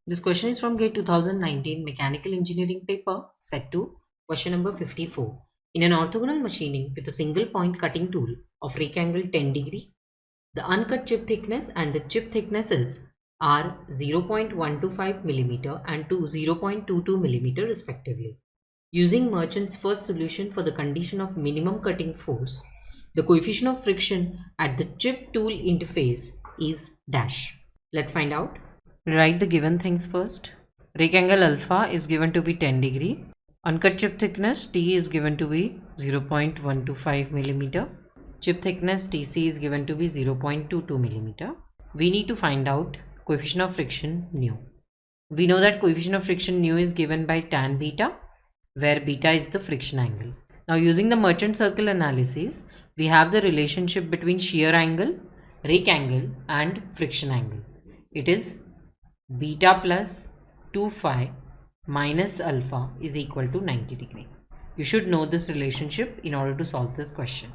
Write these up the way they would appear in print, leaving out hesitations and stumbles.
This question is from GATE 2019 Mechanical Engineering paper, set 2, question number 54. In an orthogonal machining with a single point cutting tool of rake angle 10 degree, the uncut chip thickness and the chip thicknesses are 0.125 mm and 0.22 mm respectively. Using Merchant's first solution for the condition of minimum cutting force, the coefficient of friction at the chip tool interface is dash. Let's find out. Write the given things first. Rake angle alpha is given to be 10 degree. Uncut chip thickness T is given to be 0.125 millimeter. Chip thickness TC is given to be 0.22 millimeter. We need to find out coefficient of friction nu. We know that coefficient of friction nu is given by tan beta, where beta is the friction angle. Now using the Merchant circle analysis, we have the relationship between shear angle, rake angle and friction angle. It is beta plus 2 phi minus alpha is equal to 90 degree. You should know this relationship in order to solve this question.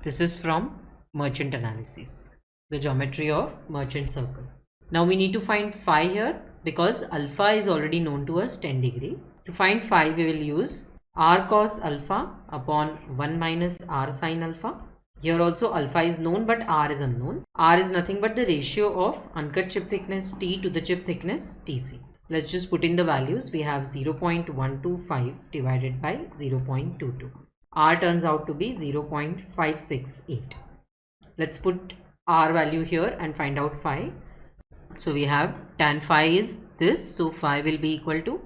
This is from Merchant analysis, the geometry of Merchant circle. Now we need to find phi here because alpha is already known to us 10 degree. To find phi, we will use r cos alpha upon 1 minus r sin alpha. Here also alpha is known but r is unknown. R is nothing but the ratio of uncut chip thickness T to the chip thickness TC. Let's just put in the values. We have 0.125 divided by 0.22. R turns out to be 0.568. Let's put R value here and find out phi. So we have tan phi is this. So phi will be equal to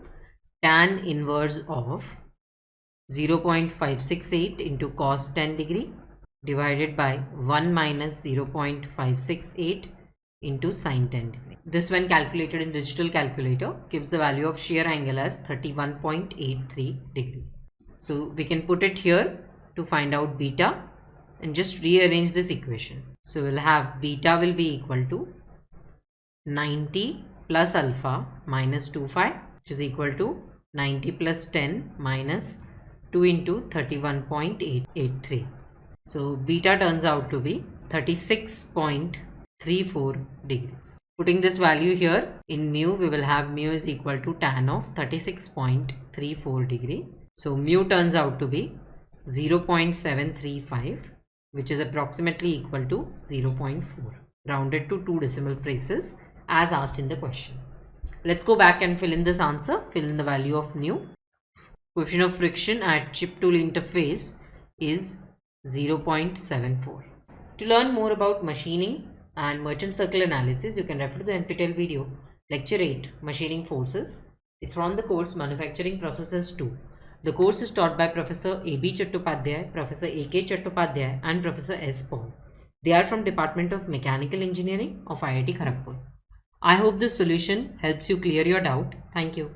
tan inverse of 0.568 into cos 10 degree divided by 1 minus 0.568 into sin 10 degree. This when calculated in digital calculator gives the value of shear angle as 31.83 degree. So we can put it here to find out beta and just rearrange this equation. So we'll have beta will be equal to 90 plus alpha minus 2 phi, which is equal to 90 plus 10 minus 2 into 31.883. So beta turns out to be 36.34 degrees. Putting this value here in mu, we will have mu is equal to tan of 36.34 degree. So mu turns out to be 0.735, which is approximately equal to 0.4, rounded to 2 decimal places as asked in the question. Let's go back and fill in this answer. Fill in the value of nu. Coefficient of friction at chip tool interface is 0.74. To learn more about machining and Merchant circle analysis, you can refer to the NPTEL video lecture 8 machining forces. It's from the course Manufacturing Processes 2. The course is taught by Professor A.B. Chattopadhyay, Professor A.K. Chattopadhyay and Professor S. Paul. They are from Department of Mechanical Engineering of IIT Kharagpur. I hope this solution helps you clear your doubt. Thank you.